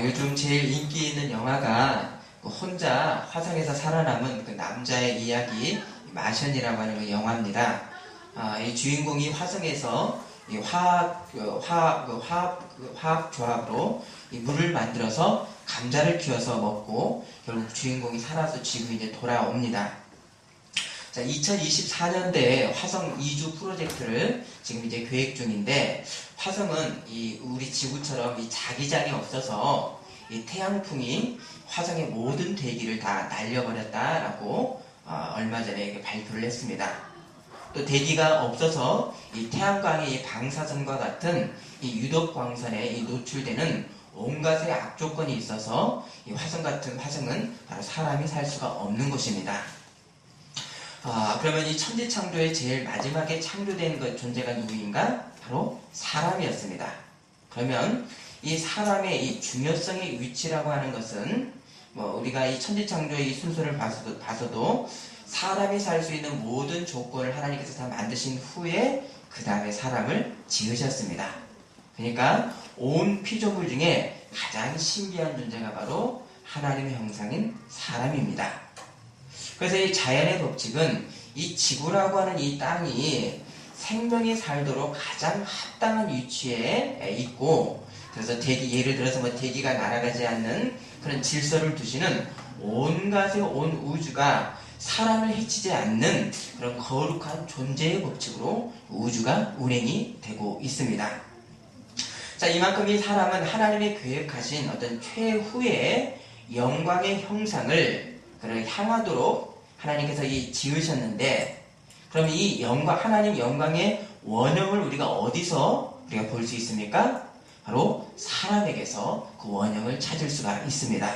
요즘 제일 인기 있는 영화가 혼자 화성에서 살아남은 그 남자의 이야기 마션이라고 하는 그 영화입니다. 이 주인공이 화성에서 이 화학 조합으로 이 물을 만들어서 감자를 키워서 먹고 결국 주인공이 살아서 지구에 이제 돌아옵니다. 자, 2024년대에 화성 이주 프로젝트를 지금 이제 계획 중인데, 화성은 우리 지구처럼 이 자기장이 없어서 이 태양풍이 화성의 모든 대기를 다 날려버렸다라고 얼마 전에 발표를 했습니다. 또 대기가 없어서 이 태양광의 이 방사선과 같은 이 유독 광선에 노출되는 온갖의 악조건이 있어서 이 화성 같은 화성은 바로 사람이 살 수가 없는 곳입니다. 그러면 이 천지창조의 제일 마지막에 창조된 존재가 누구인가? 바로 사람이었습니다. 그러면 이 사람의 이 중요성의 위치라고 하는 것은 우리가 이 천지창조의 이 순서를 봐서도 사람이 살 수 있는 모든 조건을 하나님께서 다 만드신 후에 그 다음에 사람을 지으셨습니다. 그러니까 온 피조물 중에 가장 신비한 존재가 바로 하나님의 형상인 사람입니다. 그래서 이 자연의 법칙은 이 지구라고 하는 이 땅이 생명이 살도록 가장 합당한 위치에 있고, 그래서 예를 들어서 대기가 날아가지 않는 그런 질서를 두시는 온갖의 온 우주가 사람을 해치지 않는 그런 거룩한 존재의 법칙으로 우주가 운행이 되고 있습니다. 자, 이만큼 이 사람은 하나님이 계획하신 어떤 최후의 영광의 형상을 향하도록 하나님께서 지으셨는데, 그럼 이 하나님 영광의 원형을 우리가 어디서 우리가 볼 수 있습니까? 바로 사람에게서 그 원형을 찾을 수가 있습니다.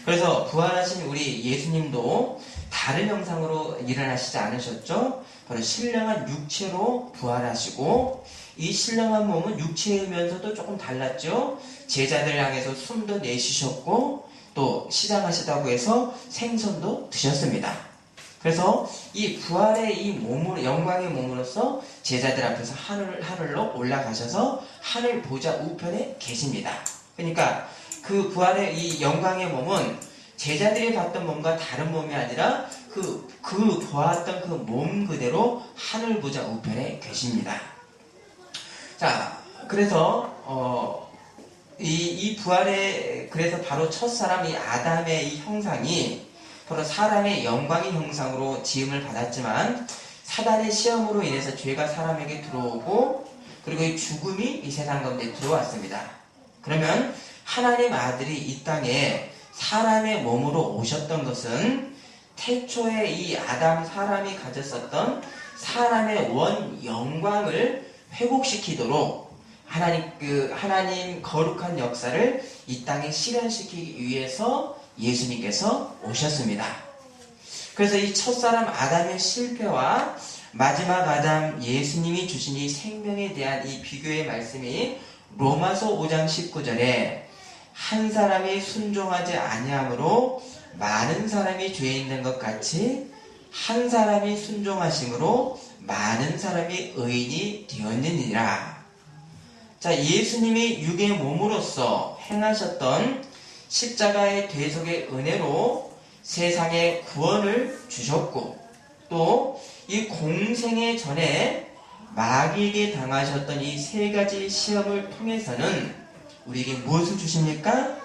그래서 부활하신 우리 예수님도 다른 형상으로 일어나시지 않으셨죠? 바로 신령한 육체로 부활하시고, 이 신령한 몸은 육체이면서도 조금 달랐죠? 제자들 향해서 숨도 내쉬셨고, 또 시장하시다고 해서 생선도 드셨습니다. 그래서 이 부활의 이 몸으로, 영광의 몸으로서 제자들 앞에서 하늘로 올라가셔서 하늘 보좌 우편에 계십니다. 그러니까 그 부활의 이 영광의 몸은 제자들이 봤던 몸과 다른 몸이 아니라 그 보았던 그 몸 그대로 하늘 보좌 우편에 계십니다. 자, 그래서 이 부활의, 그래서 바로 첫사람 이 아담의 이 형상이 바로 사람의 영광의 형상으로 지음을 받았지만, 사단의 시험으로 인해서 죄가 사람에게 들어오고, 그리고 이 죽음이 이 세상 가운데 들어왔습니다. 그러면 하나님 아들이 이 땅에 사람의 몸으로 오셨던 것은 태초에 이 아담 사람이 가졌었던 사람의 원 영광을 회복시키도록 하나님 거룩한 역사를 이 땅에 실현시키기 위해서 예수님께서 오셨습니다. 그래서 이 첫사람 아담의 실패와 마지막 아담 예수님이 주신 이 생명에 대한 이 비교의 말씀이 로마서 5장 19절에 한 사람이 순종하지 아니함으로 많은 사람이 죄 있는 것 같이 한 사람이 순종하심으로 많은 사람이 의인이 되었느니라. 자, 예수님이 육의 몸으로서 행하셨던 십자가의 대속의 은혜로 세상에 구원을 주셨고, 또 이 공생의 전에 마귀에게 당하셨던 이 세 가지 시험을 통해서는 우리에게 무엇을 주십니까?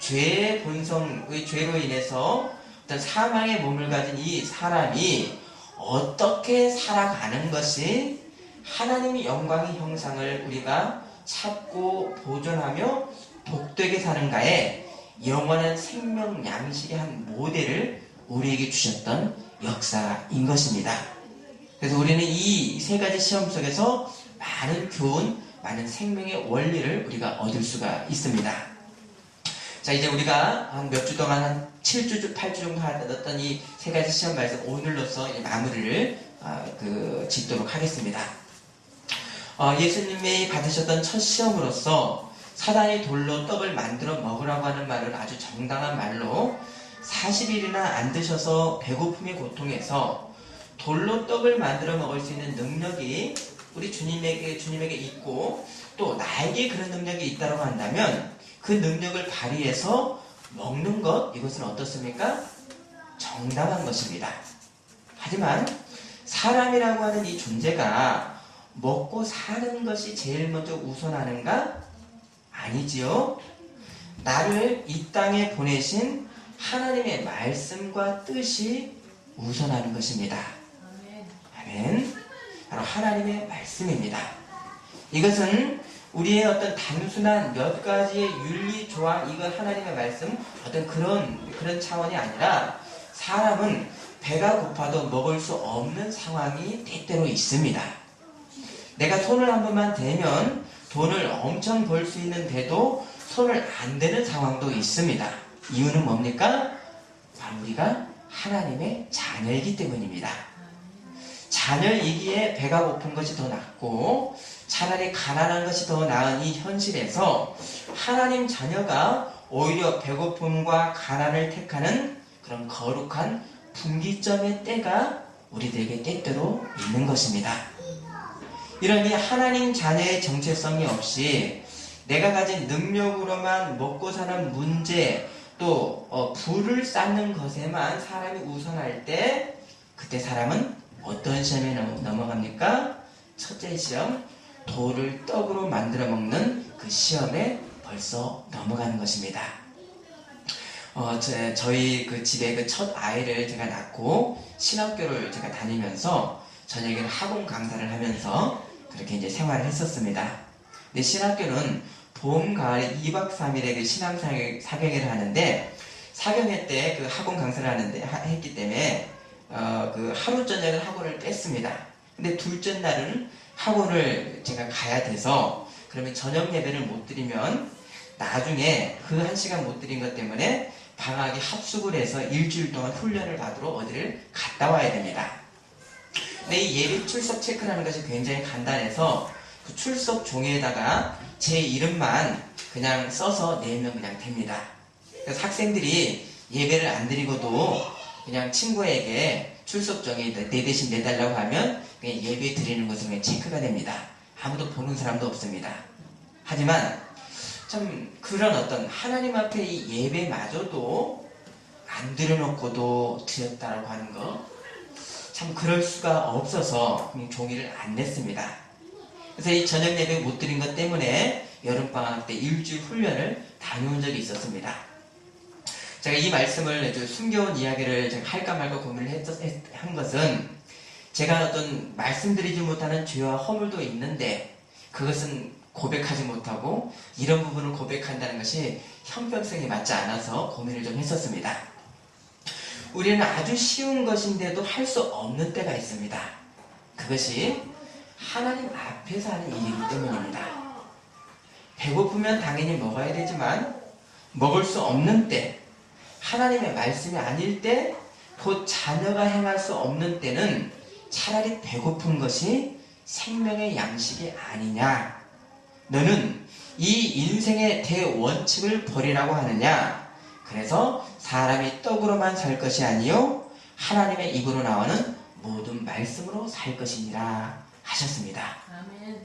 죄의 본성의 죄로 인해서 어떤 사망의 몸을 가진 이 사람이 어떻게 살아가는 것이 하나님의 영광의 형상을 우리가 찾고 보존하며 복되게 사는가에 영원한 생명 양식의 한 모델을 우리에게 주셨던 역사인 것입니다. 그래서 우리는 이 세 가지 시험 속에서 많은 교훈, 많은 생명의 원리를 우리가 얻을 수가 있습니다. 자, 이제 우리가 한 몇 주 동안 한 7주, 8주 정도 하던 이 세 가지 시험 말씀 오늘로써 마무리를 짓도록 하겠습니다. 예수님이 받으셨던 첫 시험으로서 사단이 돌로 떡을 만들어 먹으라고 하는 말을 아주 정당한 말로 40일이나 안 드셔서 배고픔의 고통에서 돌로 떡을 만들어 먹을 수 있는 능력이 우리 주님에게 있고 또 나에게 그런 능력이 있다고 한다면 그 능력을 발휘해서 먹는 것, 이것은 어떻습니까? 정당한 것입니다. 하지만 사람이라고 하는 이 존재가 먹고 사는 것이 제일 먼저 우선하는가? 아니지요. 나를 이 땅에 보내신 하나님의 말씀과 뜻이 우선하는 것입니다. 아멘. 바로 하나님의 말씀입니다. 이것은 우리의 어떤 단순한 몇 가지의 윤리 조항, 이건 하나님의 말씀, 어떤 그런 차원이 아니라 사람은 배가 고파도 먹을 수 없는 상황이 때때로 있습니다. 내가 손을 한 번만 대면 돈을 엄청 벌 수 있는데도 손을 안 대는 상황도 있습니다. 이유는 뭡니까? 바로 우리가 하나님의 자녀이기 때문입니다. 자녀이기에 배가 고픈 것이 더 낫고 차라리 가난한 것이 더 나은 이 현실에서 하나님 자녀가 오히려 배고픔과 가난을 택하는 그런 거룩한 분기점의 때가 우리들에게 때때로 있는 것입니다. 이런 이 하나님 자녀의 정체성이 없이 내가 가진 능력으로만 먹고 사는 문제, 또 부를 쌓는 것에만 사람이 우선할 때 그때 사람은 어떤 시험에 넘어갑니까? 첫째 시험, 돌을 떡으로 만들어 먹는 그 시험에 벌써 넘어가는 것입니다. 저희 그 집에 그 첫 아이를 제가 낳고 신학교를 제가 다니면서 저녁에는 학원 강사를 하면서 그렇게 이제 생활을 했었습니다. 근데 신학교는 봄, 가을에 2박 3일의 그 신앙 사경회를 하는데 사경회 때 그 학원 강사를 했기 때문에 그 하루 저녁을 학원을 뺐습니다. 근데 둘째 날은 학원을 제가 가야 돼서 그러면 저녁 예배를 못 드리면 나중에 그 1시간 못 드린 것 때문에 방학에 합숙을 해서 일주일 동안 훈련을 받으러 어디를 갔다 와야 됩니다. 근데 이 예비 출석 체크라는 것이 굉장히 간단해서 그 출석 종이에다가 제 이름만 그냥 써서 내면 그냥 됩니다. 그래서 학생들이 예배를 안 드리고도 그냥 친구에게 출석 종이 내 대신 내달라고 하면 그냥 예배 드리는 것으로 그냥 체크가 됩니다. 아무도 보는 사람도 없습니다. 하지만 참 그런 어떤 하나님 앞에 이 예배마저도 안 드려놓고도 드렸다라고 하는 거, 참 그럴 수가 없어서 종이를 안 냈습니다. 그래서 이 저녁 예배 못 드린 것 때문에 여름방학 때 일주일 훈련을 다녀온 적이 있었습니다. 제가 이 말씀을 숨겨온 이야기를 제가 할까 말까 고민을 한 것은 제가 어떤 말씀드리지 못하는 죄와 허물도 있는데 그것은 고백하지 못하고 이런 부분을 고백한다는 것이 형평성에 맞지 않아서 고민을 좀 했었습니다. 우리는 아주 쉬운 것인데도 할 수 없는 때가 있습니다. 그것이 하나님 앞에서 하는 일이기 때문입니다. 배고프면 당연히 먹어야 되지만 먹을 수 없는 때, 하나님의 말씀이 아닐 때, 곧 자녀가 행할 수 없는 때는 차라리 배고픈 것이 생명의 양식이 아니냐, 너는 이 인생의 대원칙을 버리라고 하느냐, 그래서 사람이 떡으로만 살 것이 아니요 하나님의 입으로 나오는 모든 말씀으로 살 것이니라 하셨습니다. 아멘.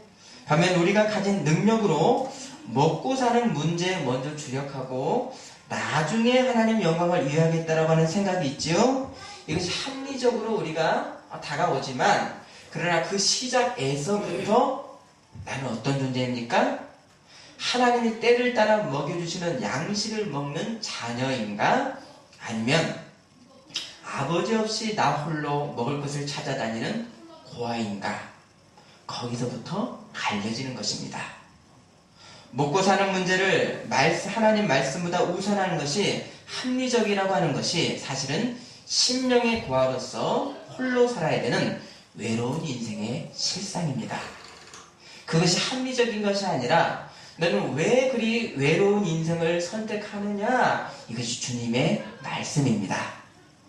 반면 우리가 가진 능력으로 먹고 사는 문제에 먼저 주력하고 나중에 하나님 영광을 위하겠다라고 하는 생각이 있지요. 이것이 합리적으로 우리가 다가오지만 그러나 그 시작에서부터 나는 어떤 존재입니까? 하나님이 때를 따라 먹여주시는 양식을 먹는 자녀인가? 아니면 아버지 없이 나 홀로 먹을 것을 찾아다니는 고아인가? 거기서부터 갈려지는 것입니다. 먹고 사는 문제를 하나님 말씀보다 우선하는 것이 합리적이라고 하는 것이 사실은 심령의 고아로서 홀로 살아야 되는 외로운 인생의 실상입니다. 그것이 합리적인 것이 아니라 너는 왜 그리 외로운 인생을 선택하느냐? 이것이 주님의 말씀입니다.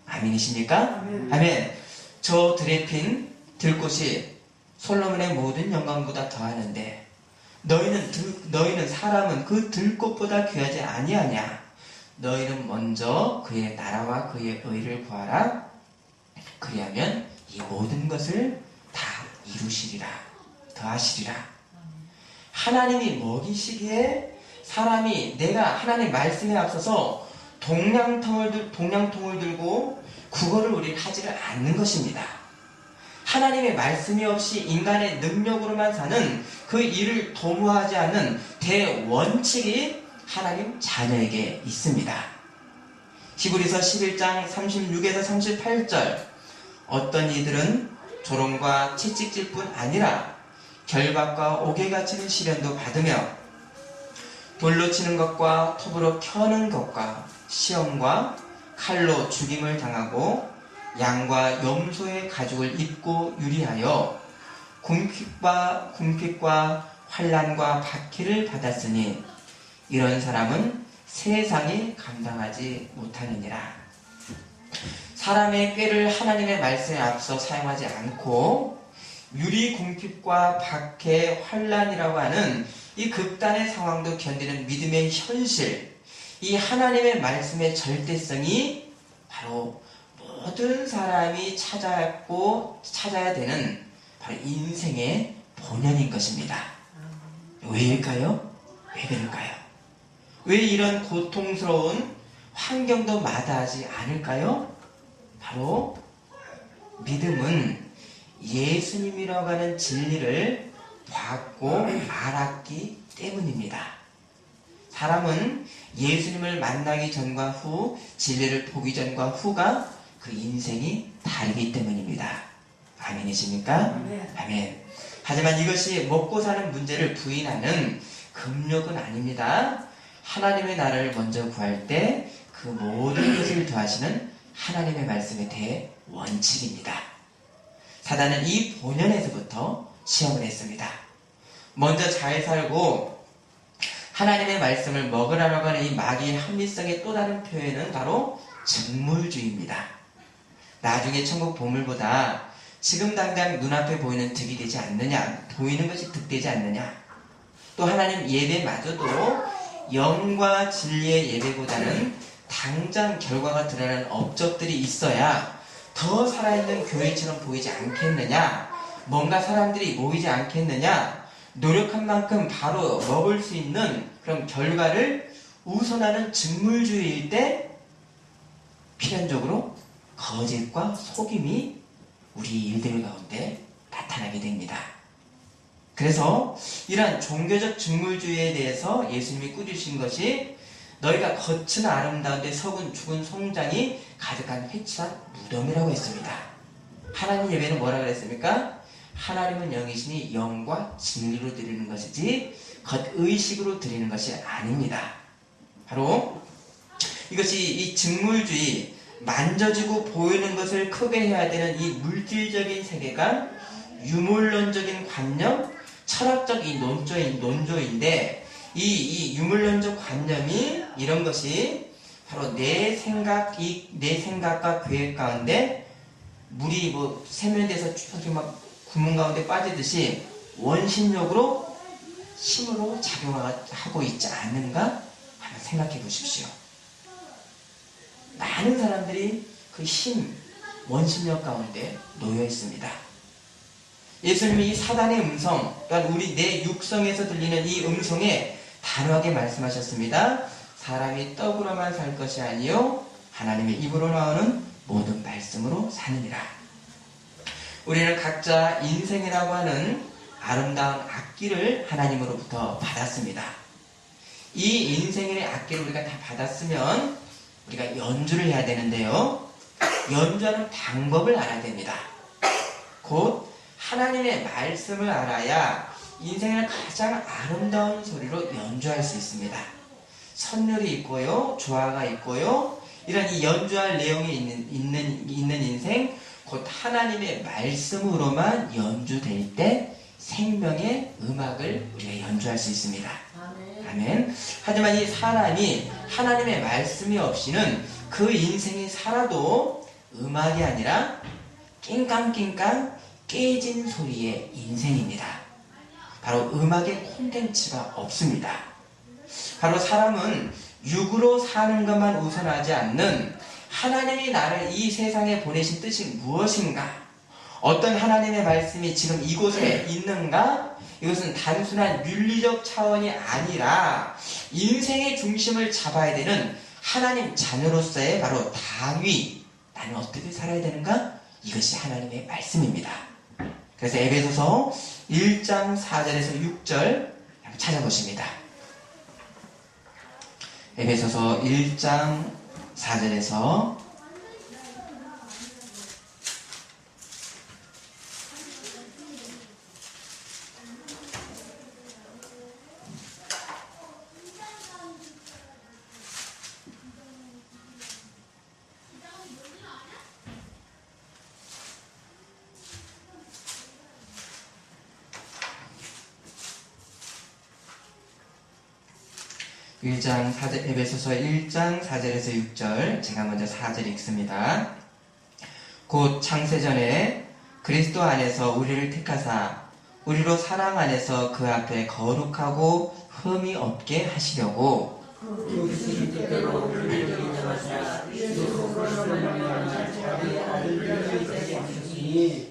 아멘이십니까? 아멘. 저 들에 핀 들꽃이 솔로몬의 모든 영광보다 더하는데 너희는 사람은 그 들꽃보다 귀하지 아니하냐? 너희는 먼저 그의 나라와 그의 의를 구하라. 그리하면 이 모든 것을 다 이루시리라. 더하시리라. 하나님이 먹이시기에 사람이 내가 하나님 말씀에 앞서서 동량통을 들고 구걸을 우리는 하지를 않는 것입니다. 하나님의 말씀이 없이 인간의 능력으로만 사는 그 일을 도모하지 않는 대원칙이 하나님 자녀에게 있습니다. 히브리서 11장 36에서 38절 어떤 이들은 조롱과 채찍질 뿐 아니라 결박과 옥에 갇히는 시련도 받으며 돌로 치는 것과 톱으로 켜는 것과 시험과 칼로 죽임을 당하고 양과 염소의 가죽을 입고 유리하여 궁핍과 환난과 박해를 받았으니 이런 사람은 세상이 감당하지 못하느니라. 사람의 꾀를 하나님의 말씀에 앞서 사용하지 않고 유리 궁핍과 박해, 환난이라고 하는 이 극단의 상황도 견디는 믿음의 현실, 이 하나님의 말씀의 절대성이 바로 모든 사람이 찾아야 되는 바로 인생의 본연인 것입니다. 왜일까요? 왜 그럴까요? 왜 이런 고통스러운 환경도 마다하지 않을까요? 바로 믿음은 예수님이라고 하는 진리를 받고 알았기 때문입니다. 사람은 예수님을 만나기 전과 후, 진리를 보기 전과 후가 그 인생이 다르기 때문입니다. 아멘이십니까? 네. 아멘. 하지만 이것이 먹고 사는 문제를 부인하는 금욕은 아닙니다. 하나님의 나라를 먼저 구할 때 그 모든 것을 더하시는 하나님의 말씀에 대해 원칙입니다. 사단은 이 본연에서부터 시험을 했습니다. 먼저 잘 살고 하나님의 말씀을 먹으라고 하는 이 마귀의 합리성의 또 다른 표현은 바로 증물주의입니다. 나중에 천국 보물보다 지금 당장 눈앞에 보이는 득이 되지 않느냐, 보이는 것이 득되지 않느냐, 또 하나님 예배마저도 영과 진리의 예배보다는 당장 결과가 드러나는 업적들이 있어야 더 살아있는 교회처럼 보이지 않겠느냐, 뭔가 사람들이 모이지 않겠느냐, 노력한 만큼 바로 먹을 수 있는 그런 결과를 우선하는 직물주의일 때 필연적으로 거짓과 속임이 우리 일들 가운데 나타나게 됩니다. 그래서 이러한 종교적 직물주의에 대해서 예수님이 꾸짖으신 것이 너희가 겉은 아름다운데 속은 죽은 송장이 가득한 회칠한 무덤이라고 했습니다. 하나님 예배는 뭐라 그랬습니까? 하나님은 영이시니 영과 진리로 드리는 것이지 겉의식으로 드리는 것이 아닙니다. 바로 이것이 이 직물주의, 만져지고 보이는 것을 크게 해야 되는 이 물질적인 세계관, 유물론적인 관념, 철학적 이 논조인데 이 유물론적 관념이 이런 것이 바로 내 생각과 계획 가운데 물이 세면대에서 막 구멍 가운데 빠지듯이 원심력으로 힘으로 작용하고 있지 않는가 한번 생각해 보십시오. 많은 사람들이 그 힘, 원심력 가운데 놓여 있습니다. 예수님이 이 사단의 음성, 또한 우리 내 육성에서 들리는 이 음성에 단호하게 말씀하셨습니다. 사람이 떡으로만 살 것이 아니요 하나님의 입으로 나오는 모든 말씀으로 사느니라. 우리는 각자 인생이라고 하는 아름다운 악기를 하나님으로부터 받았습니다. 이 인생의 악기를 우리가 다 받았으면 우리가 연주를 해야 되는데요. 연주하는 방법을 알아야 됩니다. 곧 하나님의 말씀을 알아야 인생을 가장 아름다운 소리로 연주할 수 있습니다. 선율이 있고요, 조화가 있고요, 이런 이 연주할 내용이 있는 인생, 곧 하나님의 말씀으로만 연주될 때 생명의 음악을 우리가 연주할 수 있습니다. 아멘. 하지만 이 사람이 하나님의 말씀이 없이는 그 인생이 살아도 음악이 아니라 낑깡낑깡 깨진 소리의 인생입니다. 바로 음악의 콘텐츠가 없습니다. 바로 사람은 육으로 사는 것만 우선하지 않는 하나님이 나를 이 세상에 보내신 뜻이 무엇인가, 어떤 하나님의 말씀이 지금 이곳에 있는가, 이것은 단순한 윤리적 차원이 아니라 인생의 중심을 잡아야 되는 하나님 자녀로서의 바로 당위, 나는 어떻게 살아야 되는가? 이것이 하나님의 말씀입니다. 그래서 에베소서 1장 4절에서 6절 한번 찾아보십니다. 에베소서 1장 4절에서 1장 4절, 에베소서 1장 4절에서 6절, 제가 먼저 4절 읽습니다. 곧 창세전에 그리스도 안에서 우리를 택하사 우리로 사랑 안에서 그 앞에 거룩하고 흠이 없게 하시려고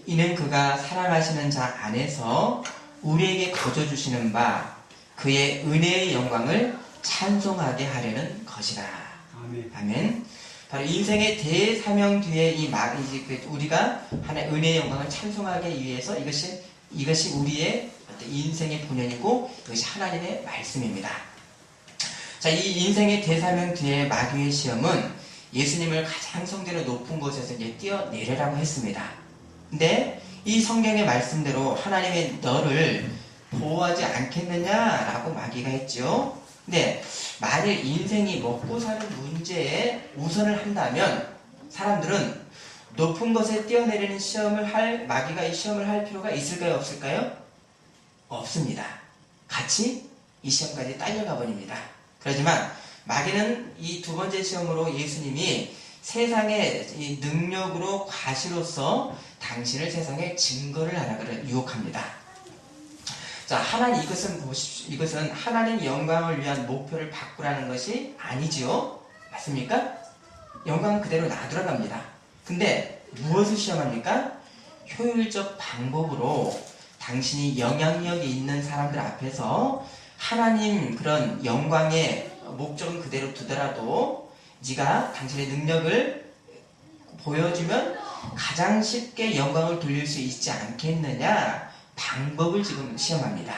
이는 그가 사랑하시는 자 안에서 우리에게 거저주시는 바 그의 은혜의 영광을 찬송하게 하려는 것이라. 아멘. 바로 인생의 대사명 뒤에 우리가 하나의 은혜의 영광을 찬송하기 위해서 이것이 우리의 인생의 본연이고 이것이 하나님의 말씀입니다. 자, 이 인생의 대사명 뒤에 마귀의 시험은 예수님을 가장 성전의 높은 곳에서 이제 뛰어내려라고 했습니다. 근데 이 성경의 말씀대로 하나님의 너를 보호하지 않겠느냐라고 마귀가 했죠. 근데 만일 인생이 먹고 사는 문제에 우선을 한다면 사람들은 높은 것에 뛰어내리는 마귀가 이 시험을 할 필요가 있을까요? 없을까요? 없습니다. 같이 이 시험까지 딸려가 버립니다. 그렇지만 마귀는 이 두 번째 시험으로 예수님이 세상의 이 능력으로 과시로서 당신을 세상에 증거를 하라 유혹합니다. 자, 이것은 하나님 영광을 위한 목표를 바꾸라는 것이 아니지요? 맞습니까? 영광은 그대로 놔두라갑니다. 근데 무엇을 시험합니까? 효율적 방법으로 당신이 영향력이 있는 사람들 앞에서 하나님 그런 영광의 목적은 그대로 두더라도 네가 당신의 능력을 보여주면 가장 쉽게 영광을 돌릴 수 있지 않겠느냐? 방법을 지금 시험합니다.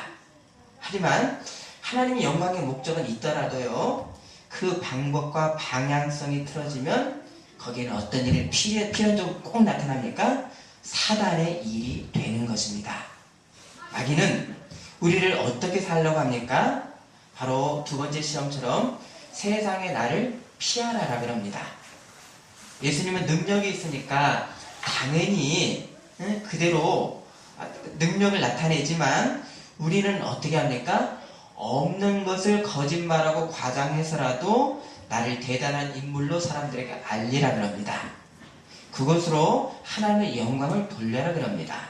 하지만 하나님의 영광의 목적은 있더라도요, 그 방법과 방향성이 틀어지면 거기에는 어떤 일이 필연적으로 꼭 나타납니까? 사단의 일이 되는 것입니다. 마귀는 우리를 어떻게 살려고 합니까? 바로 두 번째 시험처럼 세상의 나를 피하라라 그럽니다. 예수님은 능력이 있으니까 당연히 그대로 능력을 나타내지만 우리는 어떻게 합니까? 없는 것을 거짓말하고 과장해서라도 나를 대단한 인물로 사람들에게 알리라 그럽니다. 그것으로 하나님의 영광을 돌려라 그럽니다.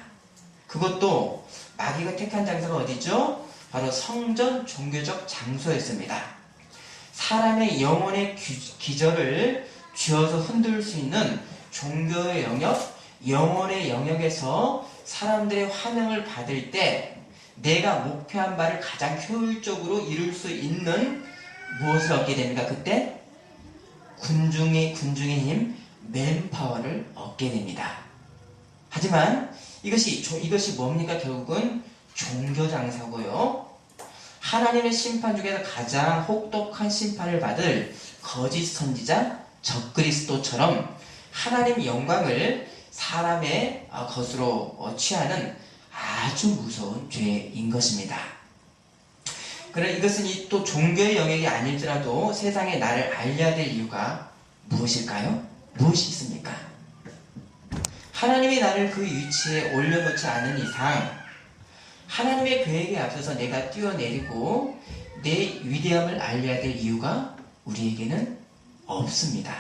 그것도 마귀가 택한 장소가 어디죠? 바로 성전 종교적 장소였습니다. 사람의 영혼의 기절을 쥐어서 흔들 수 있는 종교의 영역, 영혼의 영역에서 사람들의 환영을 받을 때 내가 목표한 바를 가장 효율적으로 이룰 수 있는 무엇을 얻게 됩니까? 그때 군중의 힘, 맨파워를 얻게 됩니다. 하지만 이것이 뭡니까? 결국은 종교장사고요. 하나님의 심판 중에서 가장 혹독한 심판을 받을 거짓 선지자 적그리스도처럼 하나님 영광을 사람의 것으로 취하는 아주 무서운 죄인 것입니다. 그러나 이것은 또 종교의 영역이 아닐지라도 세상에 나를 알려야 될 이유가 무엇일까요? 무엇이 있습니까? 하나님이 나를 그 위치에 올려놓지 않은 이상 하나님의 계획에 앞서서 내가 뛰어내리고 내 위대함을 알려야 될 이유가 우리에게는 없습니다.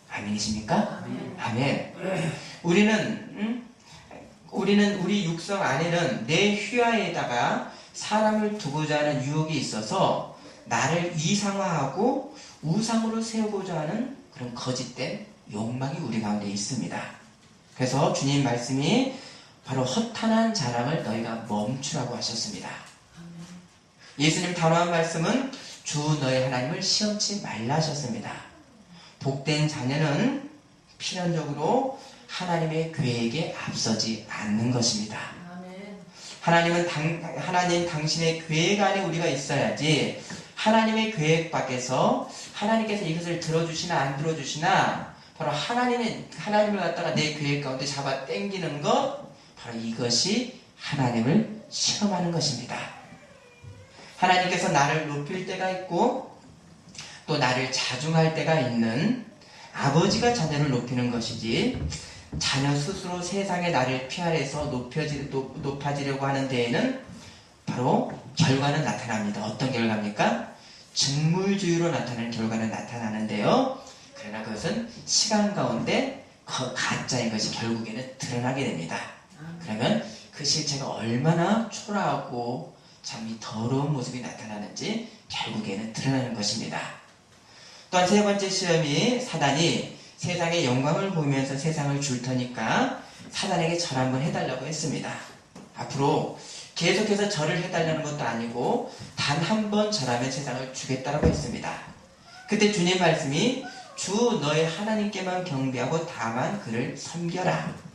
아멘이십니까? 아멘. 우리는 우리 육성 안에는 내 휘하에다가 사람을 두고자 하는 유혹이 있어서 나를 이상화하고 우상으로 세우고자 하는 그런 거짓된 욕망이 우리 가운데 있습니다. 그래서 주님 말씀이 바로 허탄한 자랑을 너희가 멈추라고 하셨습니다. 예수님 단호한 말씀은 주 너희 하나님을 시험치 말라 하셨습니다. 복된 자녀는 필연적으로 하나님의 계획에 앞서지 않는 것입니다. 하나님 당신의 계획 안에 우리가 있어야지 하나님의 계획 밖에서 하나님께서 이것을 들어주시나 안 들어주시나 바로 하나님을 갖다가 내 계획 가운데 잡아 당기는 것, 바로 이것이 하나님을 시험하는 것입니다. 하나님께서 나를 높일 때가 있고 또 나를 자중할 때가 있는, 아버지가 자녀를 높이는 것이지 자녀 스스로 세상의 나를 피하래서 높아지려고 하는 데에는 바로 결과는 나타납니다. 어떤 결과입니까? 증물주의로 나타나는 결과는 나타나는데요. 그러나 그것은 시간 가운데 가짜인 것이 결국에는 드러나게 됩니다. 그러면 그 실체가 얼마나 초라하고 참 더러운 모습이 나타나는지 결국에는 드러나는 것입니다. 또한 세 번째 시험이 사단이 세상의 영광을 보면서 세상을 줄 테니까 사단에게 절 한번 해달라고 했습니다. 앞으로 계속해서 절을 해달라는 것도 아니고 단 한 번 절하면 세상을 주겠다라고 했습니다. 그때 주님 말씀이 주 너의 하나님께만 경배하고 다만 그를 섬겨라.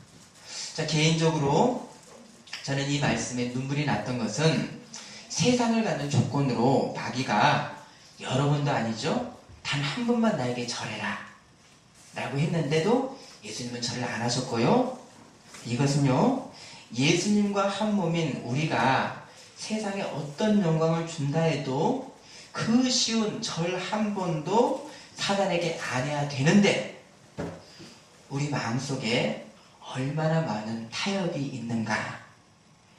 자, 개인적으로 저는 이 말씀에 눈물이 났던 것은 세상을 갖는 조건으로 마귀가 여러 번도 아니죠. 단 한 번만 나에게 절해라 라고 했는데도 예수님은 절을 안 하셨고요. 이것은요, 예수님과 한 몸인 우리가 세상에 어떤 영광을 준다 해도 그 쉬운 절 한 번도 사단에게 안 해야 되는데 우리 마음속에 얼마나 많은 타협이 있는가.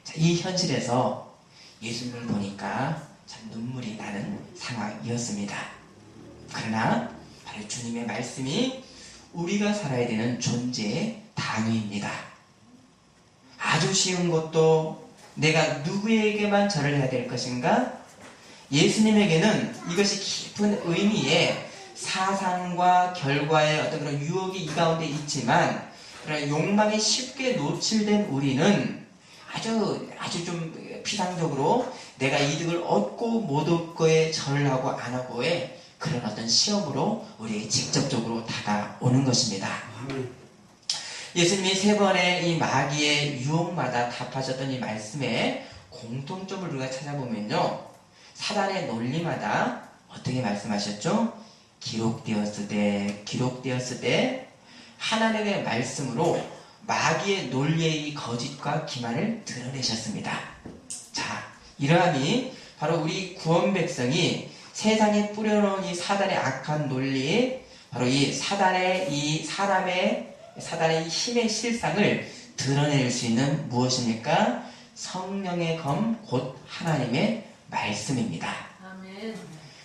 자, 이 현실에서 예수님을 보니까 참 눈물이 나는 상황이었습니다. 그러나 바로 주님의 말씀이 우리가 살아야 되는 존재의 단위입니다. 아주 쉬운 것도 내가 누구에게만 절을 해야 될 것인가? 예수님에게는 이것이 깊은 의미의 사상과 결과의 어떤 그런 유혹이 이 가운데 있지만, 그런 욕망에 쉽게 노출된 우리는 아주 좀 피상적으로 내가 이득을 얻고 못 얻고에 절을 하고 안 하고에 그런 어떤 시험으로 우리에게 직접적으로 다가오는 것입니다. 예수님이 세 번의 이 마귀의 유혹마다 답하셨던 이 말씀에 공통점을 우리가 찾아보면요, 사단의 논리마다 어떻게 말씀하셨죠? 기록되었으되 하나님의 말씀으로 마귀의 논리의 이 거짓과 기만을 드러내셨습니다. 자, 이러함이 바로 우리 구원 백성이 세상에 뿌려놓은 이 사단의 악한 논리, 바로 이 사단의 힘의 실상을 드러낼 수 있는 무엇입니까? 성령의 검, 곧 하나님의 말씀입니다. 아멘.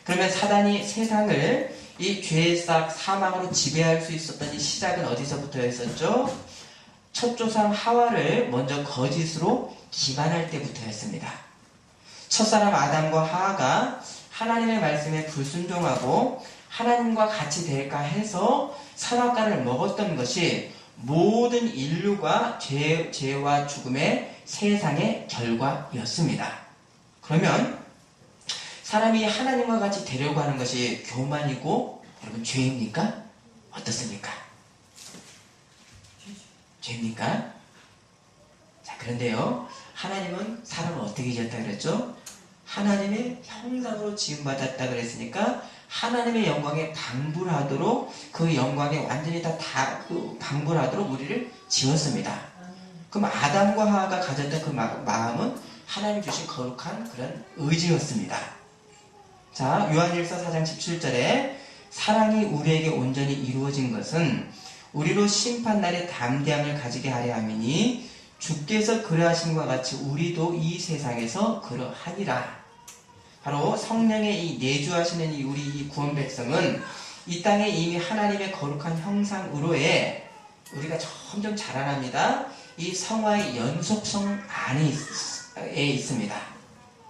그러면 사단이 세상을 이 죄의 싹 사망으로 지배할 수 있었던 이 시작은 어디서부터였었죠? 첫 조상 하와를 먼저 거짓으로 기만할 때부터였습니다. 첫사람 아담과 하와가 하나님의 말씀에 불순종하고 하나님과 같이 될까 해서 선악과를 먹었던 것이 모든 인류가 죄와 죽음의 세상의 결과였습니다. 그러면 사람이 하나님과 같이 되려고 하는 것이 교만이고 여러분 죄입니까? 어떻습니까? 죄입니까? 자, 그런데요, 하나님은 사람을 어떻게 지었다 그랬죠? 하나님의 형상으로 지음받았다 그랬으니까 하나님의 영광에 방불하도록, 그 영광에 완전히 다 방불하도록 우리를 지었습니다. 그럼 아담과 하와가 가졌던 그 마음은 하나님 주신 거룩한 그런 의지였습니다. 자, 요한일서 4장 17절에 사랑이 우리에게 온전히 이루어진 것은 우리로 심판날에 담대함을 가지게 하려 함이니 주께서 그러하심과 같이 우리도 이 세상에서 그러하니라. 바로 성령의 이 내주하시는 우리 이 구원 백성은 이 땅에 이미 하나님의 거룩한 형상으로의 우리가 점점 자라납니다. 이 성화의 연속성 안에 있습니다.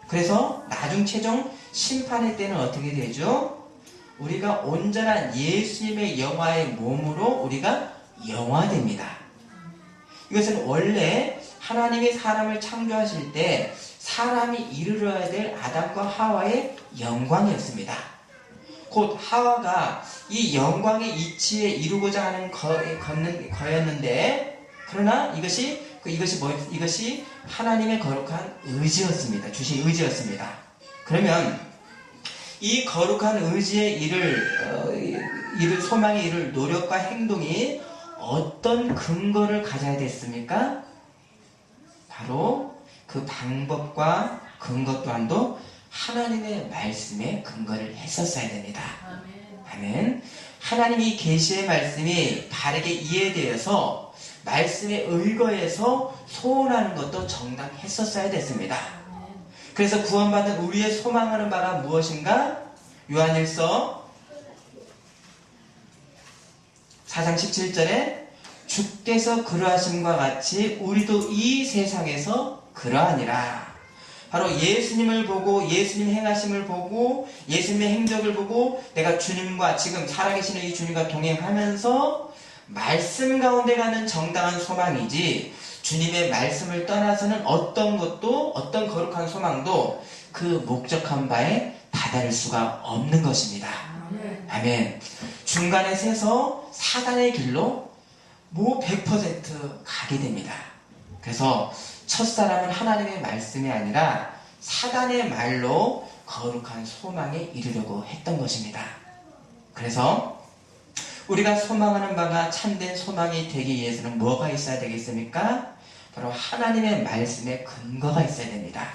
그래서 나중 최종 심판의 때는 어떻게 되죠? 우리가 온전한 예수님의 영화의 몸으로 우리가 영화됩니다. 이것은 원래 하나님이 사람을 창조하실 때 사람이 이루어야 될 아담과 하와의 영광이었습니다. 곧 하와가 이 영광의 이치에 이루고자 하는 거였는데, 그러나 이것이 하나님의 거룩한 의지였습니다. 주신 의지였습니다. 그러면 이 거룩한 의지의 소망의 이룰 노력과 행동이 어떤 근거를 가져야 됐습니까? 바로 그 방법과 근거 또한도 하나님의 말씀에 근거를 했었어야 됩니다. 아멘. 하나님이 계시의 말씀이 바르게 이해되어서 말씀에 의거해서 소원하는 것도 정당했었어야 됐습니다. 그래서 구원받은 우리의 소망하는 바가 무엇인가? 요한일서 4장 17절에 주께서 그러하심과 같이 우리도 이 세상에서 그러하니라. 바로 예수님을 보고 예수님 행하심을 보고 예수님의 행적을 보고 내가 주님과 지금 살아계시는 이 주님과 동행하면서 말씀 가운데 가는 정당한 소망이지, 주님의 말씀을 떠나서는 어떤 것도 어떤 거룩한 소망도 그 목적한 바에 다다를 수가 없는 것입니다. 아멘. 중간에 서서 사단의 길로 100% 가게 됩니다. 그래서 첫사람은 하나님의 말씀이 아니라 사단의 말로 거룩한 소망에 이르려고 했던 것입니다. 그래서 우리가 소망하는 바가 참된 소망이 되기 위해서는 뭐가 있어야 되겠습니까? 바로 하나님의 말씀에 근거가 있어야 됩니다.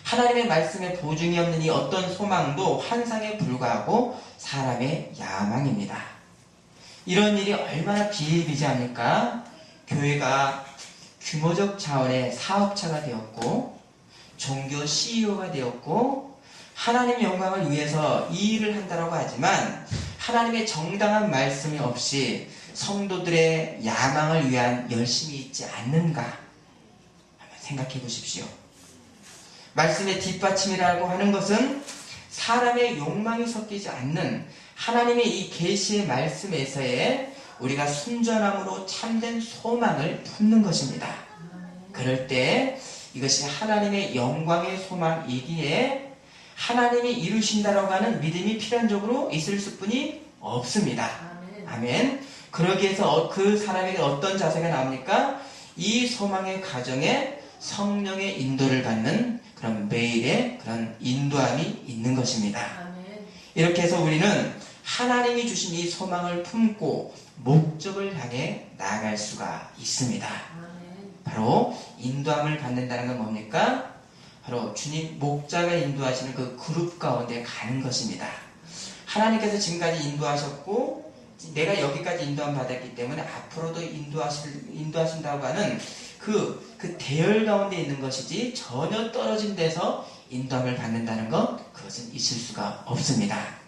하나님의 말씀에 보증이 없는 이 어떤 소망도 환상에 불과하고 사람의 야망입니다. 이런 일이 얼마나 비일비재합니까? 교회가 규모적 차원의 사업차가 되었고 종교 CEO가 되었고 하나님의 영광을 위해서 이 일을 한다고 하지만 하나님의 정당한 말씀이 없이 성도들의 야망을 위한 열심이 있지 않는가? 한번 생각해 보십시오. 말씀의 뒷받침이라고 하는 것은 사람의 욕망이 섞이지 않는 하나님의 이 계시의 말씀에서의 우리가 순전함으로 참된 소망을 품는 것입니다. 그럴 때 이것이 하나님의 영광의 소망이기에 하나님이 이루신다라고 하는 믿음이 필연적으로 있을 수뿐이 없습니다. 아멘. 그러기 위해서 그 사람에게 어떤 자세가 나옵니까? 이 소망의 가정에 성령의 인도를 받는 그런 매일의 그런 인도함이 있는 것입니다. 이렇게 해서 우리는 하나님이 주신 이 소망을 품고 목적을 향해 나아갈 수가 있습니다. 바로 인도함을 받는다는 건 뭡니까? 바로 주님 목자가 인도하시는 그 그룹 가운데 가는 것입니다. 하나님께서 지금까지 인도하셨고 내가 여기까지 인도함 받았기 때문에 앞으로도 인도하신다고 하는 그 대열 가운데 있는 것이지 전혀 떨어진 데서 인도함을 받는다는 것, 그것은 있을 수가 없습니다.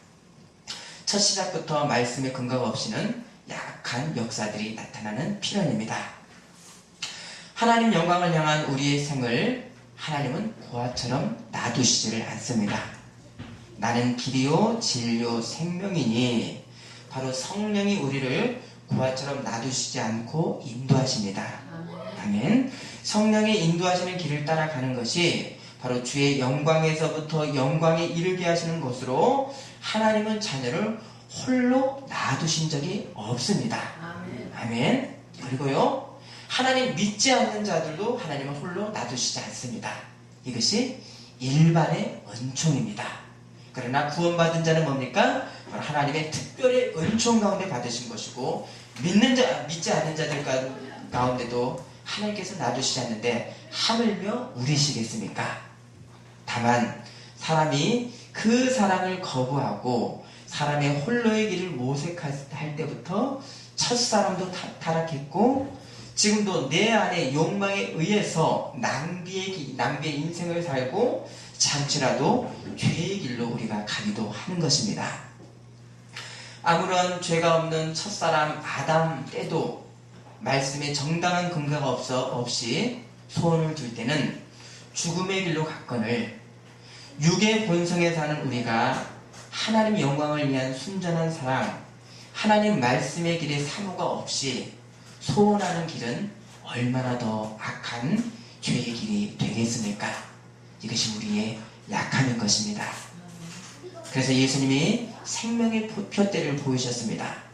첫 시작부터 말씀의 근거가 없이는 약한 역사들이 나타나는 필연입니다. 하나님 영광을 향한 우리의 생을 하나님은 고아처럼 놔두시지를 않습니다. 나는 길이요 진리요 생명이니 바로 성령이 우리를 고아처럼 놔두시지 않고 인도하십니다. 아멘. 성령의 인도하시는 길을 따라가는 것이 바로 주의 영광에서부터 영광에 이르게 하시는 것으로 하나님은 자녀를 홀로 놔두신 적이 없습니다. 아멘. 그리고요, 하나님 믿지 않는 자들도 하나님은 홀로 놔두시지 않습니다. 이것이 일반의 은총입니다. 그러나 구원받은 자는 뭡니까? 바로 하나님의 특별히 은총 가운데 받으신 것이고 믿지 않는 자들 가운데도 하나님께서 놔두시지 않는데 하물며 우리시겠습니까? 다만 사람이 그 사랑을 거부하고 사람의 홀로의 길을 모색할 때부터 첫사람도 타락했고 지금도 내 안의 욕망에 의해서 낭비의 인생을 살고 잠시라도 죄의 길로 우리가 가기도 하는 것입니다. 아무런 죄가 없는 첫사람 아담 때도 말씀에 정당한 근거가 없이 소원을 둘 때는 죽음의 길로 갔거늘 육의 본성에 사는 우리가 하나님 영광을 위한 순전한 사랑, 하나님 말씀의 길에 사모가 없이 소원하는 길은 얼마나 더 악한 죄의 길이 되겠습니까? 이것이 우리의 약함인 것입니다. 그래서 예수님이 생명의 표대를 보이셨습니다.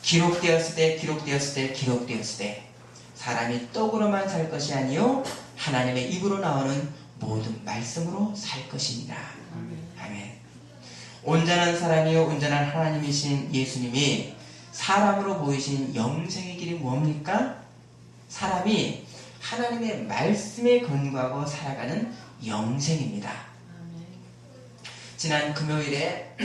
기록되었을 때 사람이 떡으로만 살 것이 아니요 하나님의 입으로 나오는 모든 말씀으로 살 것입니다. 아멘. 온전한 사람이요 온전한 하나님이신 예수님이 사람으로 보이신 영생의 길이 뭡니까? 사람이 하나님의 말씀에 근거하고 살아가는 영생입니다. 지난 금요일에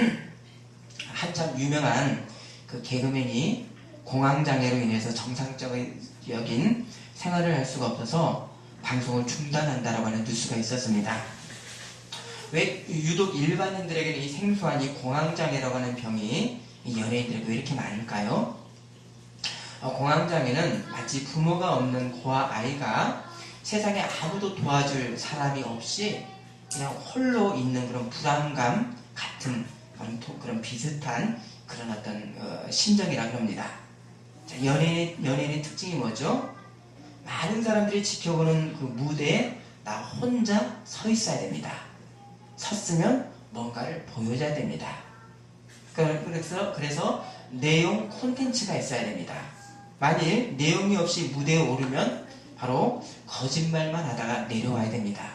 한참 유명한 그 개그맨이 공황장애로 인해서 정상적인 생활을 할 수가 없어서 방송을 중단한다라고 하는 뉴스가 있었습니다. 왜 유독 일반인들에게는 이 생소한 이 공황장애라고 하는 병이 이 연예인들에게 왜 이렇게 많을까요? 공황장애는 마치 부모가 없는 고아 아이가 세상에 아무도 도와줄 사람이 없이 그냥 홀로 있는 그런 불안감 같은 그런 비슷한 그런 어떤 심정이라고 합니다. 자, 연예인의 특징이 뭐죠? 많은 사람들이 지켜보는 그 무대에 나 혼자 서 있어야 됩니다. 섰으면 뭔가를 보여줘야 됩니다. 그래서 내용 콘텐츠가 있어야 됩니다. 만일 내용이 없이 무대에 오르면 바로 거짓말만 하다가 내려와야 됩니다.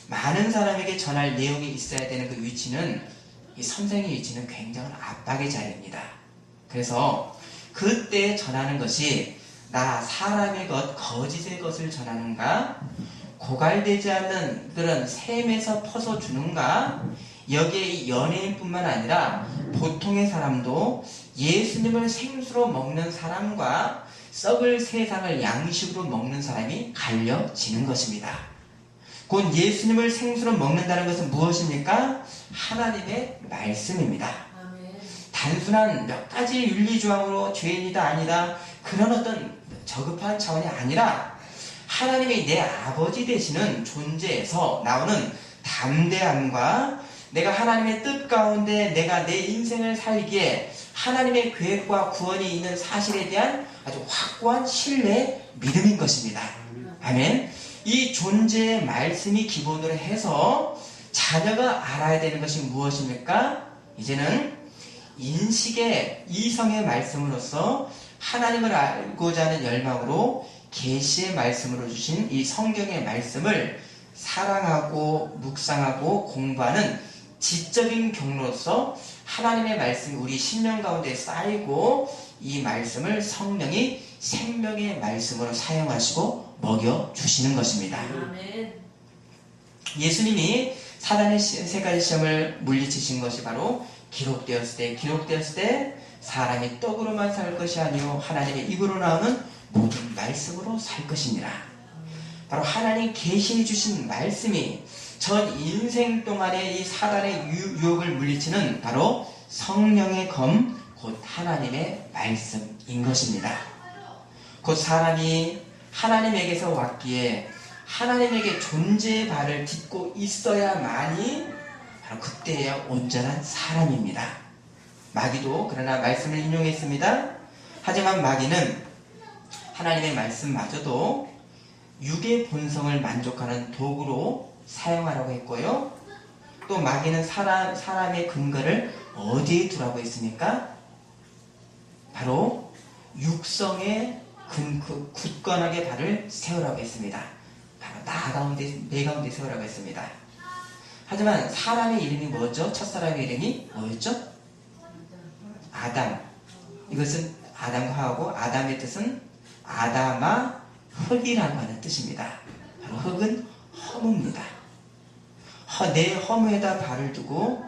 많은 사람에게 전할 내용이 있어야 되는 그 위치는 이 선생의 위치는 굉장한 압박의 자리입니다. 그래서 그때 전하는 것이 나 사람의 것, 거짓의 것을 전하는가, 고갈되지 않는 그런 셈에서 퍼서주는가, 여기에 이 연예인뿐만 아니라 보통의 사람도 예수님을 생수로 먹는 사람과 썩을 세상을 양식으로 먹는 사람이 갈려지는 것입니다. 곧 예수님을 생수로 먹는다는 것은 무엇입니까? 하나님의 말씀입니다. 단순한 몇 가지 윤리조항으로 죄인이다 아니다 그런 어떤 저급한 차원이 아니라 하나님이 내 아버지 되시는 존재에서 나오는 담대함과 내가 하나님의 뜻 가운데 내가 내 인생을 살기에 하나님의 계획과 구원이 있는 사실에 대한 아주 확고한 신뢰, 믿음인 것입니다. 아멘. 이 존재의 말씀이 기본으로 해서 자녀가 알아야 되는 것이 무엇입니까? 이제는 인식의 이성의 말씀으로서 하나님을 알고자 하는 열망으로 계시의 말씀으로 주신 이 성경의 말씀을 사랑하고 묵상하고 공부하는 지적인 경로로서 하나님의 말씀이 우리 심령 가운데 쌓이고 이 말씀을 성령이 생명의 말씀으로 사용하시고 먹여주시는 것입니다. 예수님이 사단의 세 가지 시험을 물리치신 것이 바로 기록되었을 때 사람이 떡으로만 살 것이 아니요 하나님의 입으로 나오는 모든 말씀으로 살 것이니라. 바로 하나님 계시해 주신 말씀이 전 인생 동안에 이 사단의 유혹을 물리치는 바로 성령의 검, 곧 하나님의 말씀인 것입니다. 곧 사람이 하나님에게서 왔기에 하나님에게 존재의 발을 딛고 있어야만이 바로 그때야 온전한 사람입니다. 마귀도 그러나 말씀을 인용했습니다. 하지만 마귀는 하나님의 말씀마저도 육의 본성을 만족하는 도구로 사용하라고 했고요. 또 마귀는 사람의 근거를 어디에 두라고 했습니까? 바로 육성에 굳건하게 발을 세우라고 했습니다. 바로 내 가운데 세우라고 했습니다. 하지만 사람의 이름이 뭐죠? 첫사람의 이름이 뭐였죠? 아담. 이것은 아담과 하고 아담의 뜻은 아담아 흙이라고 하는 뜻입니다. 바로 흙은 허무입니다. 내 허무에다 발을 두고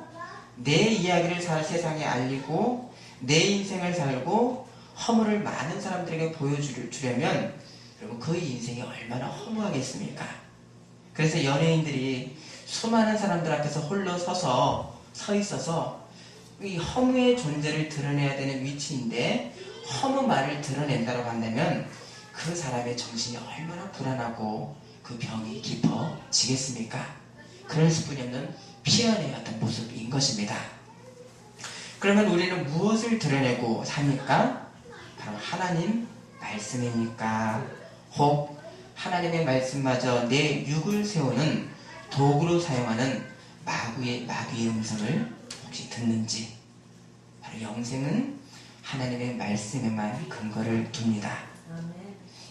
내 이야기를 세상에 알리고 내 인생을 살고 허물을 많은 사람들에게 보여주려면 여러분 그 인생이 얼마나 허무하겠습니까? 그래서 연예인들이 수많은 사람들 앞에서 홀로 서 있어서 이 허무의 존재를 드러내야 되는 위치인데 허무만을 드러낸다고 한다면 그 사람의 정신이 얼마나 불안하고 그 병이 깊어지겠습니까? 그럴 수뿐이 없는 피안의 어떤 모습인 것입니다. 그러면 우리는 무엇을 드러내고 삽니까? 바로 하나님 말씀입니까? 혹 하나님의 말씀마저 내 육을 세우는 도구로 사용하는 마귀의 음성을 혹시 듣는지. 바로 영생은 하나님의 말씀에만 근거를 둡니다.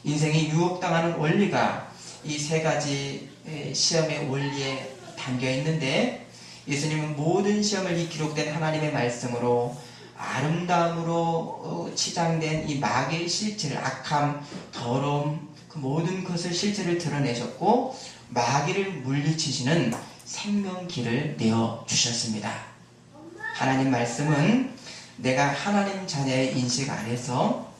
인생이 유혹당하는 원리가 이 세 가지 시험의 원리에 담겨 있는데, 예수님은 모든 시험을 이 기록된 하나님의 말씀으로 아름다움으로 치장된 이 마귀의 실체를, 악함, 더러움, 그 모든 것을 실체를 드러내셨고 마귀를 물리치시는 생명길을 내어주셨습니다. 하나님 말씀은 내가 하나님 자녀의 인식 안에서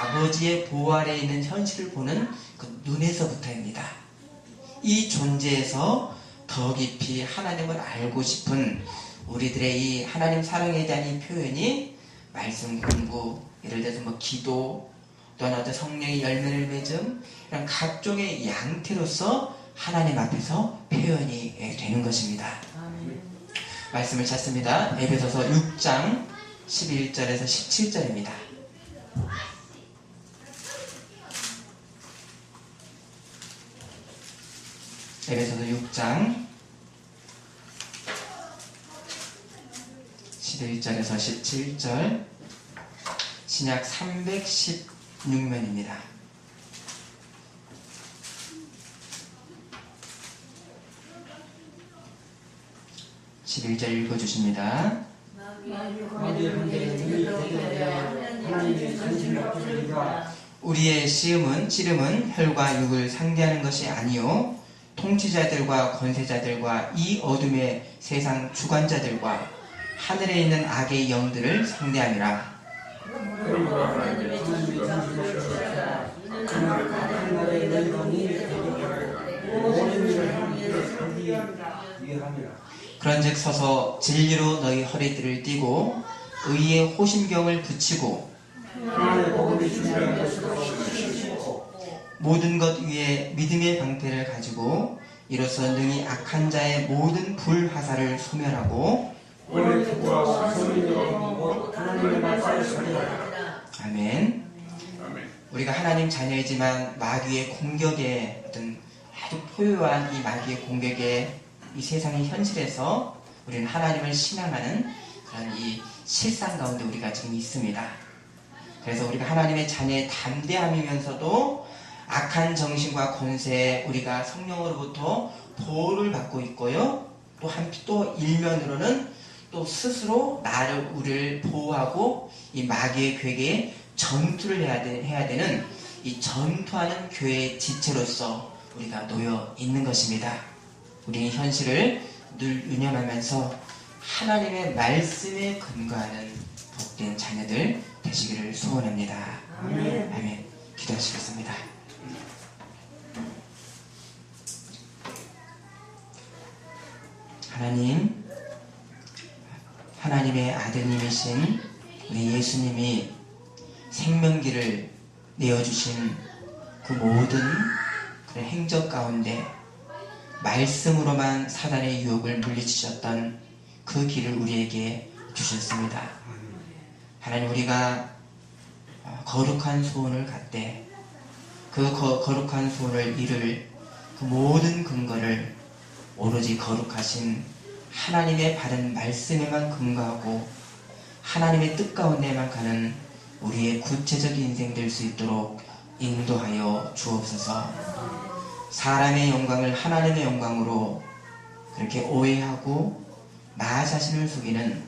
아버지의 보호 아래에 있는 현실을 보는 그 눈에서부터입니다. 이 존재에서 더 깊이 하나님을 알고 싶은 우리들의 이 하나님 사랑에 대한 이 표현이 말씀 공부, 예를 들어서 뭐 기도, 또는 어떤 성령의 열매를 맺음, 이런 각종의 양태로서 하나님 앞에서 표현이 되는 것입니다. 말씀을 찾습니다. 에베소서 6장 11절에서 17절입니다. 에베소서 6장 11절에서 17절, 신약 316면입니다. 11절 읽어주십니다. 우리의 씨름은 혈과 육을 상대하는 것이 아니요 통치자들과 권세자들과 이 어둠의 세상 주관자들과 하늘에 있는 악의 영들을 상대함이라. 그런즉 서서 진리로 너희 허리띠를 띠고 의의 호심경을 붙이고 모든 것 위에 믿음의 방패를 가지고 이로써 능히 악한 자의 모든 불화살을 소멸하고. 아멘. 우리가 하나님 자녀이지만 마귀의 공격에, 어떤 아주 포효한 이 마귀의 공격에 이 세상의 현실에서 우리는 하나님을 신앙하는 그런 이 실상 가운데 우리가 지금 있습니다. 그래서 우리가 하나님의 자녀의 담대함이면서도 악한 정신과 권세에 우리가 성령으로부터 보호를 받고 있고요. 또 일면으로는 또 스스로 우리를 보호하고 이 마귀의 괴계에 전투를 해야 되는 이 전투하는 교회의 지체로서 우리가 놓여 있는 것입니다. 우리의 현실을 늘 유념하면서 하나님의 말씀에 근거하는 복된 자녀들 되시기를 소원합니다. 아멘. 아멘. 기도하시겠습니다. 하나님의 아드님이신 우리 예수님이 생명길을 내어주신 그 모든 그런 행적 가운데 말씀으로만 사단의 유혹을 물리치셨던 그 길을 우리에게 주셨습니다. 하나님, 우리가 거룩한 소원을 갖되 그 거룩한 소원을 이룰 그 모든 근거를 오로지 거룩하신 하나님의 바른 말씀에만 근거하고 하나님의 뜻 가운데만 가는 우리의 구체적인 인생 될 수 있도록 인도하여 주옵소서. 사람의 영광을 하나님의 영광으로 그렇게 오해하고 나 자신을 속이는